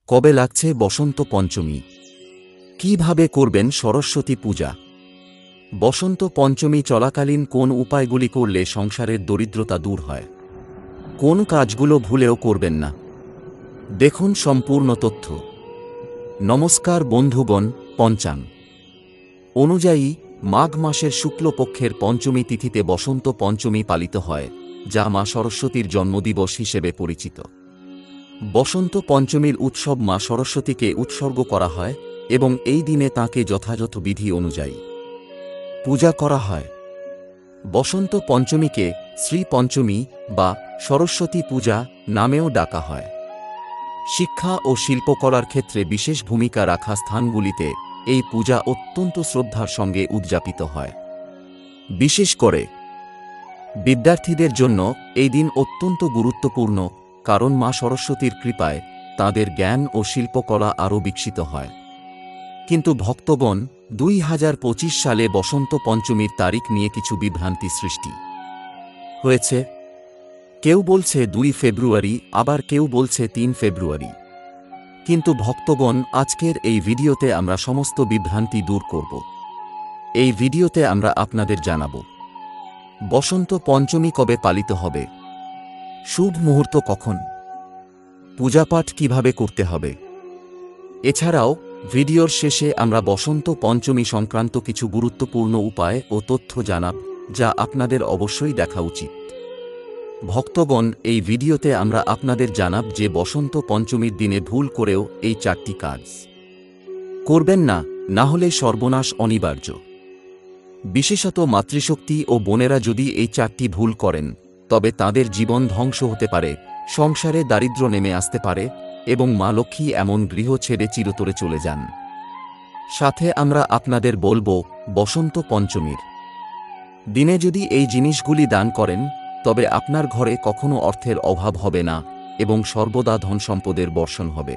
কবে লাগছে বসন্ত পঞ্চমী? কিভাবে করবেন সরস্বতী পূজা? বসন্ত পঞ্চমী চলাকালীন কোন উপায়গুলি করলে সংসারের দরিদ্রতা দূর হয়? কোন কাজগুলো ভুলেও করবেন না? দেখুন সম্পূর্ণ তথ্য। নমস্কার বন্ধুগণ, পঞ্চাঙ্গ অনুযায়ী মাঘ মাসের শুক্লপক্ষের পঞ্চমী তিথিতে বসন্ত পঞ্চমী পালিত হয়, যা মা সরস্বতীর জন্মদিবস হিসেবে পরিচিত। বসন্ত পঞ্চমীর উৎসব মা সরস্বতীকে উৎসর্গ করা হয় এবং এই দিনে তাঁকে যথাযথ বিধি অনুযায়ী পূজা করা হয়। বসন্ত পঞ্চমীকে শ্রী পঞ্চমী বা সরস্বতী পূজা নামেও ডাকা হয়। শিক্ষা ও শিল্পকলার ক্ষেত্রে বিশেষ ভূমিকা রাখা স্থানগুলিতে এই পূজা অত্যন্ত শ্রদ্ধার সঙ্গে উদযাপিত হয়। বিশেষ করে বিদ্যার্থীদের জন্য এই দিন অত্যন্ত গুরুত্বপূর্ণ, কারণ মা সরস্বতীর কৃপায় তাঁদের জ্ঞান ও শিল্পকলা আরও বিকশিত হয়। কিন্তু ভক্তগণ, 2025 সালে বসন্ত পঞ্চমীর তারিখ নিয়ে কিছু বিভ্রান্তি সৃষ্টি হয়েছে। কেউ বলছে 2 ফেব্রুয়ারি, আবার কেউ বলছে 3 ফেব্রুয়ারি। কিন্তু ভক্তগণ, আজকের এই ভিডিওতে আমরা সমস্ত বিভ্রান্তি দূর করব। এই ভিডিওতে আমরা আপনাদের জানাব বসন্ত পঞ্চমী কবে পালিত হবে, শুভ মুহূর্ত কখন, পূজাপাঠ কিভাবে করতে হবে। এছাড়াও ভিডিওর শেষে আমরা বসন্ত পঞ্চমী সংক্রান্ত কিছু গুরুত্বপূর্ণ উপায় ও তথ্য জানাব, যা আপনাদের অবশ্যই দেখা উচিত। ভক্তগণ, এই ভিডিওতে আমরা আপনাদের জানাব যে বসন্ত পঞ্চমীর দিনে ভুল করেও এই 4টি কাজ করবেন না, না হলে সর্বনাশ অনিবার্য। বিশেষত মাতৃশক্তি ও বোনেরা যদি এই 4টি ভুল করেন, তবে তাদের জীবন ধ্বংস হতে পারে, সংসারে দারিদ্র্য নেমে আসতে পারে এবং মা লক্ষ্মী এমন গৃহ ছেড়ে চিরতরে চলে যান। সাথে আমরা আপনাদের বলবো, বসন্ত পঞ্চমীর দিনে যদি এই জিনিসগুলি দান করেন, তবে আপনার ঘরে কখনো অর্থের অভাব হবে না এবং সর্বদা ধন সম্পদের বর্ষণ হবে।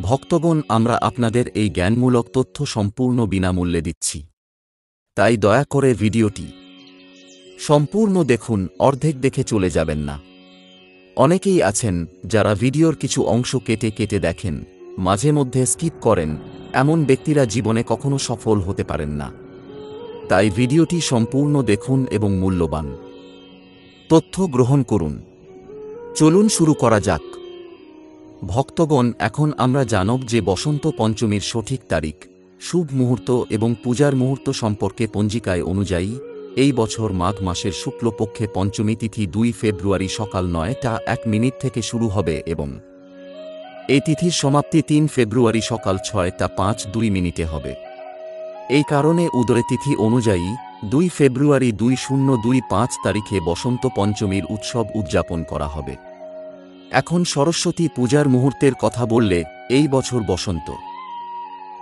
ভক্তগণ, আমরা আপনাদের এই জ্ঞানমূলক তথ্য সম্পূর্ণ বিনামূল্যে দিচ্ছি, তাই দয়া করে ভিডিওটি সম্পূর্ণ দেখুন, অর্ধেক দেখে চলে যাবেন না। অনেকেই আছেন যারা ভিডিওর কিছু অংশ কেটে কেটে দেখেন, মাঝে মধ্যে স্কিপ করেন। এমন ব্যক্তিরা জীবনে কখনো সফল হতে পারেন না। তাই ভিডিওটি সম্পূর্ণ দেখুন এবং মূল্যবান তথ্য গ্রহণ করুন। চলুন শুরু করা যাক। ভক্তগণ, এখন আমরা জানব যে বসন্ত পঞ্চমীর সঠিক তারিখ, শুভ মুহূর্ত এবং পূজার মুহূর্ত সম্পর্কে। পঞ্জিকায় অনুযায়ী এই বছর মাঘ মাসের শুক্লপক্ষে পঞ্চমী তিথি 2 ফেব্রুয়ারি সকাল 9:01 থেকে শুরু হবে এবং এই তিথির সমাপ্তি 3 ফেব্রুয়ারি সকাল 6:05 হবে। এই কারণে উদয় তিথি অনুযায়ী 2 ফেব্রুয়ারি 2025 তারিখে বসন্ত পঞ্চমীর উৎসব উদযাপন করা হবে। এখন সরস্বতী পূজার মুহূর্তের কথা বললে, এই বছর বসন্ত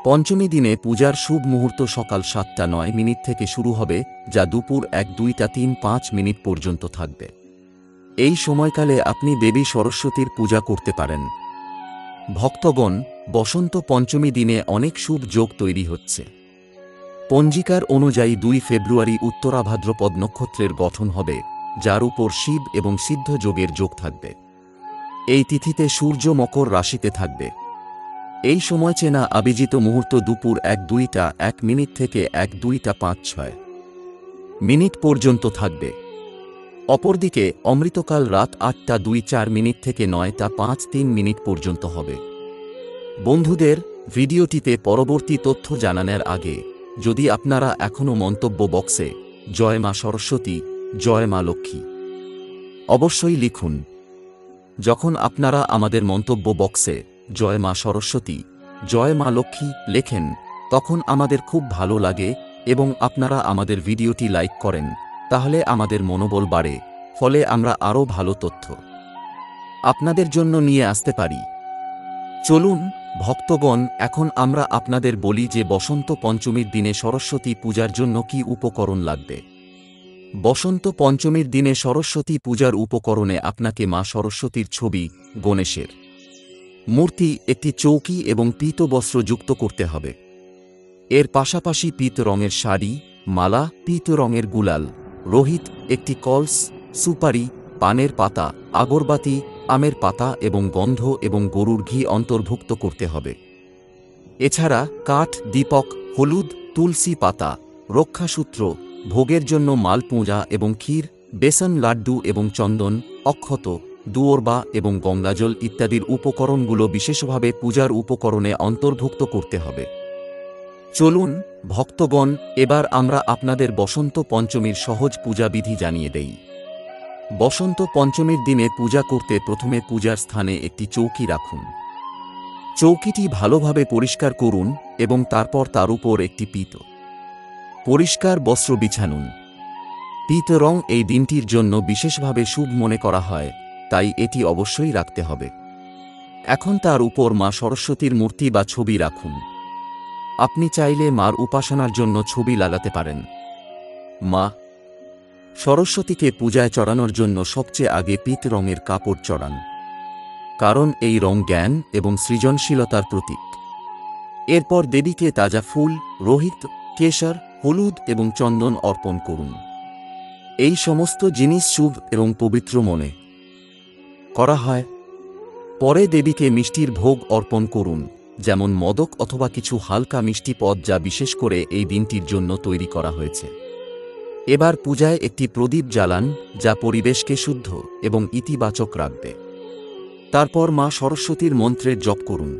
পঞ্চমী দিনে পূজার শুভ মুহূর্ত সকাল 7:09 থেকে শুরু হবে, যা দুপুর 1-2:35 পর্যন্ত থাকবে। এই সময়কালে আপনি দেবী সরস্বতীর পূজা করতে পারেন। ভক্তগণ, বসন্ত পঞ্চমী দিনে অনেক শুভ যোগ তৈরি হচ্ছে। পঞ্জিকার অনুযায়ী 2 ফেব্রুয়ারি উত্তরা ভাদ্রপদ নক্ষত্রের গঠন হবে, যার উপর শিব এবং সিদ্ধ যোগের যোগ থাকবে। এই তিথিতে সূর্য মকর রাশিতে থাকবে। এই সময় চেনা অভিজিত মুহূর্ত দুপুর 1:02 থেকে 1:02:56 পর্যন্ত থাকবে। অপরদিকে অমৃতকাল রাত 8:02-4 থেকে 9:05-3 পর্যন্ত হবে। বন্ধুদের, ভিডিওটিতে পরবর্তী তথ্য জানানোর আগে, যদি আপনারা এখনও মন্তব্য বক্সে জয় মা সরস্বতী, জয় মা লক্ষ্মী অবশ্যই লিখুন। যখন আপনারা আমাদের মন্তব্য বক্সে জয় মা সরস্বতী, জয় মা লক্ষ্মী লেখেন, তখন আমাদের খুব ভালো লাগে এবং আপনারা আমাদের ভিডিওটি লাইক করেন, তাহলে আমাদের মনোবল বাড়ে, ফলে আমরা আরও ভালো তথ্য আপনাদের জন্য নিয়ে আসতে পারি। চলুন ভক্তগণ, এখন আমরা আপনাদের বলি যে বসন্ত পঞ্চমীর দিনে সরস্বতী পূজার জন্য কি উপকরণ লাগবে। বসন্ত পঞ্চমীর দিনে সরস্বতী পূজার উপকরণে আপনাকে মা সরস্বতীর ছবি, গণেশের মূর্তি, একটি চৌকি এবং পীত বস্ত্র যুক্ত করতে হবে। এর পাশাপাশি পীত রঙের শাড়ি, মালা, পীত রঙের গুলাল, রোহিত, একটি কলস, সুপারি, পানের পাতা, আগরবাতি আমের পাতা এবং গন্ধ এবং গরুর ঘি অন্তর্ভুক্ত করতে হবে। এছাড়া কাঠ, দীপক, হলুদ, তুলসী পাতা, রক্ষাসূত্র, ভোগের জন্য মালপূজা এবং ক্ষীর, বেসন লাড্ডু এবং চন্দন, অক্ষত, দুয়োরবা এবং গঙ্গাজল ইত্যাদির উপকরণগুলো বিশেষভাবে পূজার উপকরণে অন্তর্ভুক্ত করতে হবে। চলুন ভক্তগণ, এবার আমরা আপনাদের বসন্ত পঞ্চমীর সহজ পূজাবিধি জানিয়ে দেই। বসন্ত পঞ্চমীর দিনে পূজা করতে প্রথমে পূজার স্থানে একটি চৌকি রাখুন। চৌকিটি ভালোভাবে পরিষ্কার করুন এবং তারপর তার উপর একটি পরিষ্কার বস্ত্র বিছানুন। পীত রং এই দিনটির জন্য বিশেষভাবে শুভ মনে করা হয়, তাই এটি অবশ্যই রাখতে হবে। এখন তার উপর মা সরস্বতীর মূর্তি বা ছবি রাখুন। আপনি চাইলে মার উপাসনার জন্য ছবি লাগাতে পারেন। মা সরস্বতীকে পূজায় চড়ানোর জন্য সবচেয়ে আগে পীত রঙের কাপড় চড়ান, কারণ এই রং জ্ঞান এবং সৃজনশীলতার প্রতীক। এরপর দেবীকে তাজা ফুল, রোহিত, কেশর, হলুদ এবং চন্দন অর্পণ করুন। এই সমস্ত জিনিস শুভ এবং পবিত্র মনে করা হয়। পরে দেবীকে মিষ্টির ভোগ অর্পণ করুন, যেমন মোদক অথবা কিছু হালকা মিষ্টি পদ, যা বিশেষ করে এই দিনটির জন্য তৈরি করা হয়েছে। এবার পূজায় একটি প্রদীপ জ্বালান, যা পরিবেশকে শুদ্ধ এবং ইতিবাচক রাখবে। তারপর মা সরস্বতীর মন্ত্রের জপ করুন।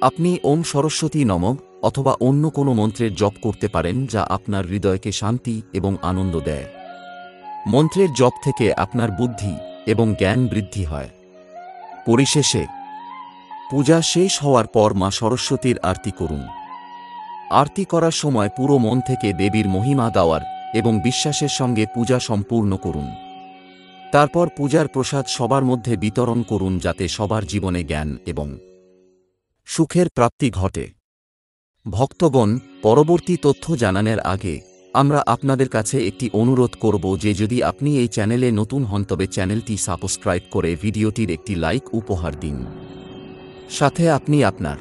আপনি ওম সরস্বতী নমঃ অথবা অন্য কোনো মন্ত্রের জপ করতে পারেন, যা আপনার হৃদয়কে শান্তি এবং আনন্দ দেয়। মন্ত্রের জপ থেকে আপনার বুদ্ধি এবং জ্ঞান বৃদ্ধি হয়। পরিশেষে পূজা শেষ হওয়ার পর মা সরস্বতীর আরতি করুন। আরতি করার সময় পুরো মন থেকে দেবীর মহিমা গাওয়ার এবং বিশ্বাসের সঙ্গে পূজা সম্পূর্ণ করুন। তারপর পূজার প্রসাদ সবার মধ্যে বিতরণ করুন, যাতে সবার জীবনে জ্ঞান এবং সুখের প্রাপ্তি ঘটে। ভক্তগণ, পরবর্তী তথ্য জানানোর আগে আমরা আপনাদের কাছে একটি অনুরোধ করব যে যদি আপনি এই চ্যানেলে নতুন হন তবে চ্যানেলটি সাবস্ক্রাইব করে ভিডিওটির একটি লাইক উপহার দিন। সাথে আপনি আপনার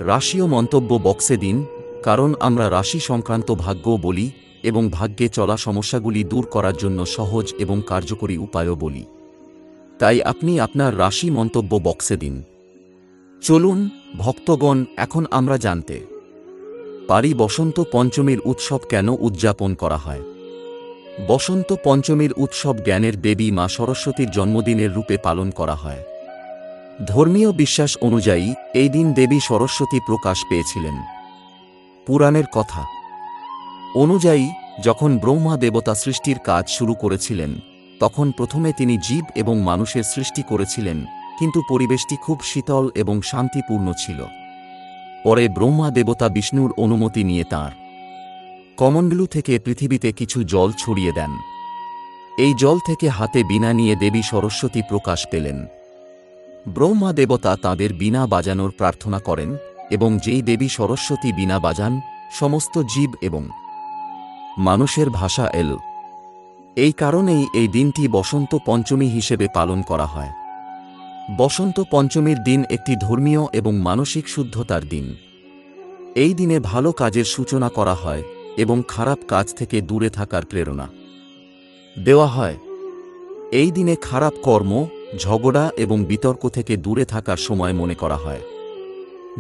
রাশিও মন্তব্য বক্সে দিন, কারণ আমরা রাশি সংক্রান্ত ভাগ্য বলি এবং ভাগ্যে চলা সমস্যাগুলি দূর করার জন্য সহজ এবং কার্যকরী উপায়ও বলি। তাই আপনি আপনার রাশি মন্তব্য বক্সে দিন। চলুন ভক্তগণ, এখন আমরা জানতে পারি বসন্ত পঞ্চমীর উৎসব কেন উদযাপন করা হয়। বসন্ত পঞ্চমীর উৎসব জ্ঞানের দেবী মা সরস্বতীর জন্মদিনের রূপে পালন করা হয়। ধর্মীয় বিশ্বাস অনুযায়ী এই দিন দেবী সরস্বতী প্রকাশ পেয়েছিলেন। পুরাণের কথা অনুযায়ী যখন ব্রহ্মা দেবতা সৃষ্টির কাজ শুরু করেছিলেন, তখন প্রথমে তিনি জীব এবং মানুষের সৃষ্টি করেছিলেন, কিন্তু পরিবেশটি খুব শীতল এবং শান্তিপূর্ণ ছিল। পরে ব্রহ্মা দেবতা বিষ্ণুর অনুমতি নিয়ে তাঁর কমণ্ডলু থেকে পৃথিবীতে কিছু জল ছড়িয়ে দেন। এই জল থেকে হাতে বীণা নিয়ে দেবী সরস্বতী প্রকাশ পেলেন। ব্রহ্মা দেবতা তাঁদের বীণা বাজানোর প্রার্থনা করেন এবং যেই দেবী সরস্বতী বীণা বাজান, সমস্ত জীব এবং মানুষের ভাষা এল। এই কারণেই এই দিনটি বসন্ত পঞ্চমী হিসেবে পালন করা হয়। বসন্ত পঞ্চমীর দিন একটি ধর্মীয় এবং মানসিক শুদ্ধতার দিন। এই দিনে ভালো কাজের সূচনা করা হয় এবং খারাপ কাজ থেকে দূরে থাকার প্রেরণা দেওয়া হয়। এই দিনে খারাপ কর্ম, ঝগড়া এবং বিতর্ক থেকে দূরে থাকার সময় মনে করা হয়।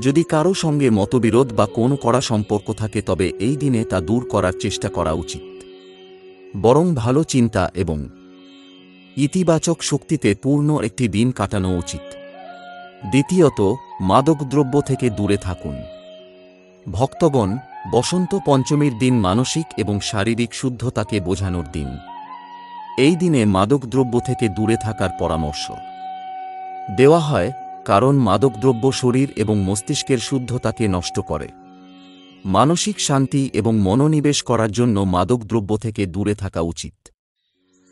যদি কারো সঙ্গে মতবিরোধ বা কোনো কড়া সম্পর্ক থাকে তবে এই দিনে তা দূর করার চেষ্টা করা উচিত, বরং ভালো চিন্তা এবং ইতিবাচক শক্তিতে পূর্ণ একটি দিন কাটানো উচিত। দ্বিতীয়ত, মাদকদ্রব্য থেকে দূরে থাকুন। ভক্তগণ, বসন্ত পঞ্চমীর দিন মানসিক এবং শারীরিক শুদ্ধতাকে বোঝানোর দিন। এই দিনে মাদকদ্রব্য থেকে দূরে থাকার পরামর্শ দেওয়া হয়, কারণ মাদকদ্রব্য শরীর এবং মস্তিষ্কের শুদ্ধতাকে নষ্ট করে। মানসিক শান্তি এবং মনোনিবেশ করার জন্য মাদকদ্রব্য থেকে দূরে থাকা উচিত।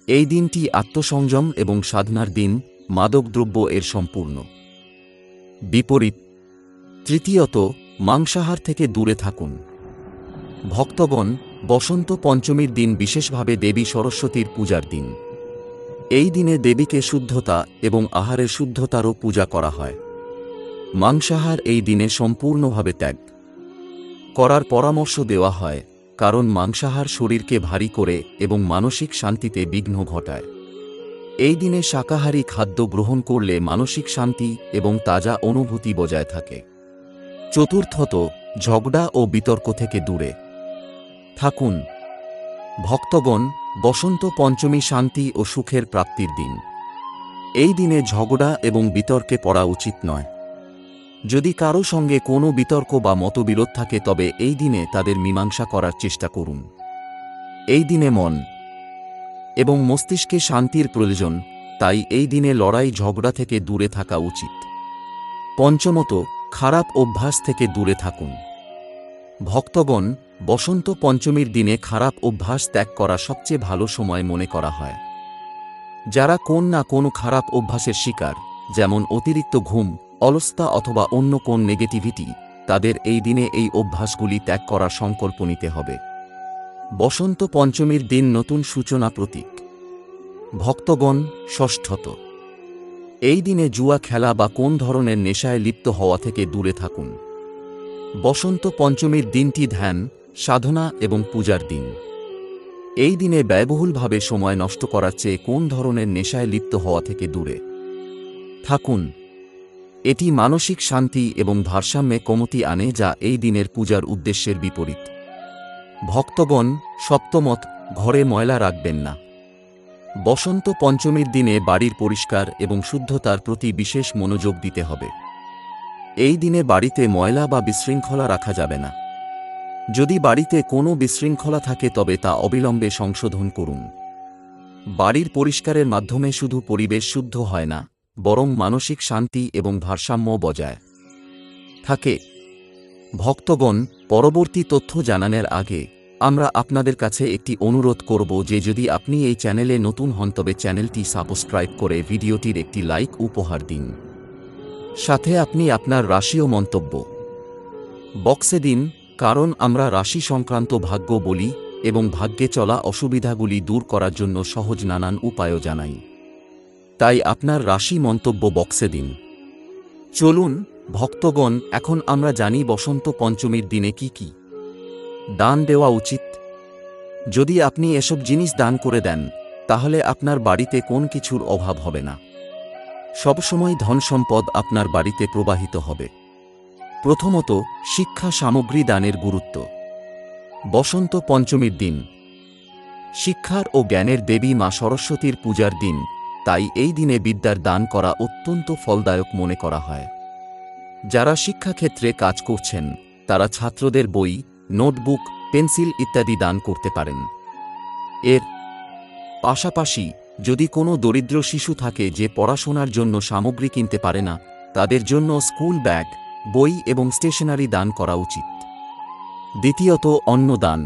এই দিনটি আত্মসংযম এবং সাধনার দিন, মাদকদ্রব্য এর সম্পূর্ণ বিপরীত। তৃতীয়ত, মাংসাহার থেকে দূরে থাকুন। ভক্তগণ, বসন্ত পঞ্চমীর দিন বিশেষভাবে দেবী সরস্বতীর পূজার দিন। এই দিনে দেবীকে শুদ্ধতা এবং আহারের শুদ্ধতারও পূজা করা হয়। মাংসাহার এই দিনে সম্পূর্ণভাবে ত্যাগ করার পরামর্শ দেওয়া হয়, কারণ মাংসাহার শরীরকে ভারী করে এবং মানসিক শান্তিতে বিঘ্ন ঘটায়। এই দিনে শাকাহারী খাদ্য গ্রহণ করলে মানসিক শান্তি এবং তাজা অনুভূতি বজায় থাকে। চতুর্থত, ঝগড়া ও বিতর্ক থেকে দূরে থাকুন। ভক্তগণ, বসন্ত পঞ্চমী শান্তি ও সুখের প্রাপ্তির দিন। এই দিনে ঝগড়া এবং বিতর্কে পড়া উচিত নয়। যদি কারো সঙ্গে কোনো বিতর্ক বা মতবিরোধ থাকে তবে এই দিনে তাদের মীমাংসা করার চেষ্টা করুন। এই দিনে মন এবং মস্তিষ্কে শান্তির প্রয়োজন, তাই এই দিনে লড়াই ঝগড়া থেকে দূরে থাকা উচিত। পঞ্চমত, খারাপ অভ্যাস থেকে দূরে থাকুন। ভক্তগণ, বসন্ত পঞ্চমীর দিনে খারাপ অভ্যাস ত্যাগ করা সবচেয়ে ভালো সময় মনে করা হয়। যারা কোন না কোনো খারাপ অভ্যাসের শিকার, যেমন অতিরিক্ত ঘুম, অলসতা অথবা অন্য কোন নেগেটিভিটি, তাদের এই দিনে এই অভ্যাসগুলি ত্যাগ করার সংকল্প নিতে হবে। বসন্ত পঞ্চমীর দিন নতুন সূচনা প্রতীক। ভক্তগণ, ষষ্ঠত, এই দিনে জুয়া খেলা বা কোন ধরনের নেশায় লিপ্ত হওয়া থেকে দূরে থাকুন। বসন্ত পঞ্চমীর দিনটি ধ্যান, সাধনা এবং পূজার দিন। এই দিনে ব্যয়বহুলভাবে সময় নষ্ট করার চেয়ে কোন ধরনের নেশায় লিপ্ত হওয়া থেকে দূরে থাকুন। এটি মানসিক শান্তি এবং ভারসাম্যে কমতি আনে, যা এই দিনের পূজার উদ্দেশ্যের বিপরীত। ভক্তগণ, সপ্তমত, ঘরে ময়লা রাখবেন না। বসন্ত পঞ্চমীর দিনে বাড়ির পরিষ্কার এবং শুদ্ধতার প্রতি বিশেষ মনোযোগ দিতে হবে। এই দিনে বাড়িতে ময়লা বা বিশৃঙ্খলা রাখা যাবে না। যদি বাড়িতে কোনো বিশৃঙ্খলা থাকে তবে তা অবিলম্বে সংশোধন করুন। বাড়ির পরিষ্কারের মাধ্যমে শুধু পরিবেশ শুদ্ধ হয় না, বরং মানসিক শান্তি এবং ভারসাম্য বজায় থাকে। ভক্তগণ, পরবর্তী তথ্য জানানোর আগে আমরা আপনাদের কাছে একটি অনুরোধ করব যে যদি আপনি এই চ্যানেলে নতুন হন তবে চ্যানেলটি সাবস্ক্রাইব করে ভিডিওটির একটি লাইক উপহার দিন। সাথে আপনি আপনার রাশি ও মন্তব্য বক্সে দিন, কারণ আমরা রাশি সংক্রান্ত ভাগ্য বলি এবং ভাগ্যে চলা অসুবিধাগুলি দূর করার জন্য সহজ নানান উপায়ও জানাই। তাই আপনার রাশি মন্তব্য বক্সে দিন। চলুন ভক্তগণ, এখন আমরা জানি বসন্ত পঞ্চমীর দিনে কি কি দান দেওয়া উচিত। যদি আপনি এসব জিনিস দান করে দেন তাহলে আপনার বাড়িতে কোন কিছুর অভাব হবে না। সবসময় ধন সম্পদ আপনার বাড়িতে প্রবাহিত হবে। প্রথমত, শিক্ষা সামগ্রী দানের গুরুত্ব। বসন্ত পঞ্চমীর দিন শিক্ষার ও জ্ঞানের দেবী মা সরস্বতীর পূজার দিন, তাই এই দিনে বিদ্যার দান করা অত্যন্ত ফলদায়ক মনে করা হয়। যারা শিক্ষাক্ষেত্রে কাজ করছেন তারা ছাত্রদের বই, নোটবুক, পেন্সিল ইত্যাদি দান করতে পারেন। এর পাশাপাশি যদি কোনো দরিদ্র শিশু থাকে যে পড়াশোনার জন্য সামগ্রী কিনতে পারে না, তাদের জন্য স্কুল ব্যাগ, বই এবং স্টেশনারি দান করা উচিত। দ্বিতীয়ত, অন্নদান।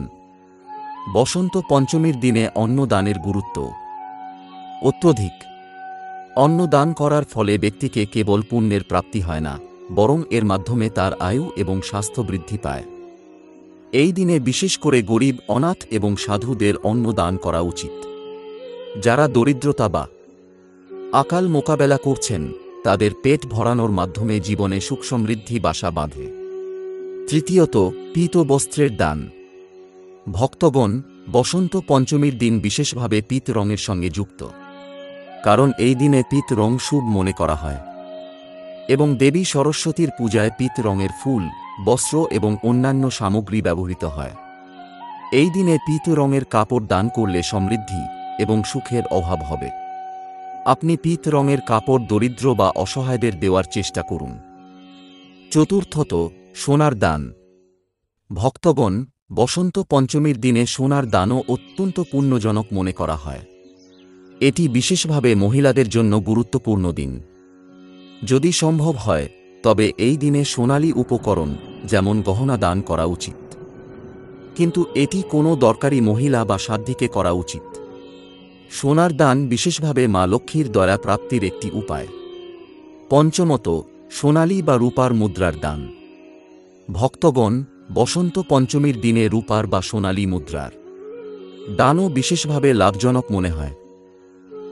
বসন্ত পঞ্চমীর দিনে অন্নদানের গুরুত্ব অত্যধিক। অন্নদান করার ফলে ব্যক্তিকে কেবল পুণ্যের প্রাপ্তি হয় না, বরং এর মাধ্যমে তার আয়ু এবং স্বাস্থ্য বৃদ্ধি পায়। এই দিনে বিশেষ করে গরিব, অনাথ এবং সাধুদের অন্ন দান করা উচিত। যারা দরিদ্রতা বা আকাল মোকাবেলা করছেন তাদের পেট ভরানোর মাধ্যমে জীবনে সুখ সমৃদ্ধি বাসা বাঁধে। তৃতীয়ত, পীত বস্ত্রের দান। ভক্তগণ, বসন্ত পঞ্চমীর দিন বিশেষভাবে পীত রঙের সঙ্গে যুক্ত, কারণ এই দিনে পীত রং শুভ মনে করা হয় এবং দেবী সরস্বতীর পূজায় পীত রঙের ফুল, বস্ত্র এবং অন্যান্য সামগ্রী ব্যবহৃত হয়। এই দিনে পীত রঙের কাপড় দান করলে সমৃদ্ধি এবং সুখের অভাব হবে। আপনি পীত রঙের কাপড় দরিদ্র বা অসহায়দের দেওয়ার চেষ্টা করুন। চতুর্থত, সোনার দান। ভক্তগণ, বসন্ত পঞ্চমীর দিনে সোনার দানও অত্যন্ত পুণ্যজনক মনে করা হয়। এটি বিশেষভাবে মহিলাদের জন্য গুরুত্বপূর্ণ দিন। যদি সম্ভব হয় তবে এই দিনে সোনালী উপকরণ যেমন গহনা দান করা উচিত, কিন্তু এটি কোনো দরকারি মহিলা বা সাধ্বীকে করা উচিত। সোনার দান বিশেষভাবে মা লক্ষ্মীর দয়া প্রাপ্তির একটি উপায়। পঞ্চমত, সোনালী বা রূপার মুদ্রার দান। ভক্তগণ, বসন্ত পঞ্চমীর দিনে রূপার বা সোনালী মুদ্রার দানও বিশেষভাবে লাভজনক মনে হয়।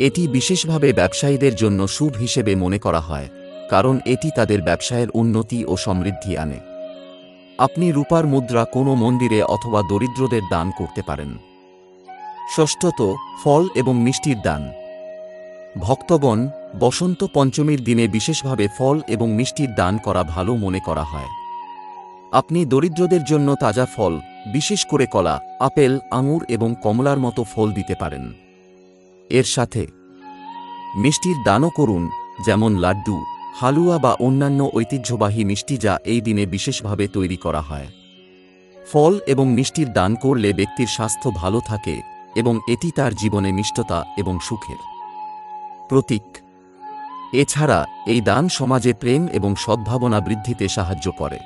এটি বিশেষভাবে ব্যবসায়ীদের জন্য শুভ হিসেবে মনে করা হয়, কারণ এটি তাদের ব্যবসায়ের উন্নতি ও সমৃদ্ধি আনে। আপনি রূপার মুদ্রা কোনো মন্দিরে অথবা দরিদ্রদের দান করতে পারেন। ষষ্ঠত, ফল এবং মিষ্টির দান। ভক্তগণ, বসন্ত পঞ্চমীর দিনে বিশেষভাবে ফল এবং মিষ্টির দান করা ভালো মনে করা হয়। আপনি দরিদ্রদের জন্য তাজা ফল, বিশেষ করে কলা, আপেল, আঙুর এবং কমলার মতো ফল দিতে পারেন। এর সাথে মিষ্টির দানও করুন, যেমন লাড্ডু, হালুয়া বা অন্যান্য ঐতিহ্যবাহী মিষ্টি যা এই দিনে বিশেষভাবে তৈরি করা হয়। ফল এবং মিষ্টির দান করলে ব্যক্তির স্বাস্থ্য ভালো থাকে এবং এটি তার জীবনে মিষ্টতা এবং সুখের প্রতীক। এছাড়া এই দান সমাজে প্রেম এবং সদ্ভাবনা বৃদ্ধিতে সাহায্য করে।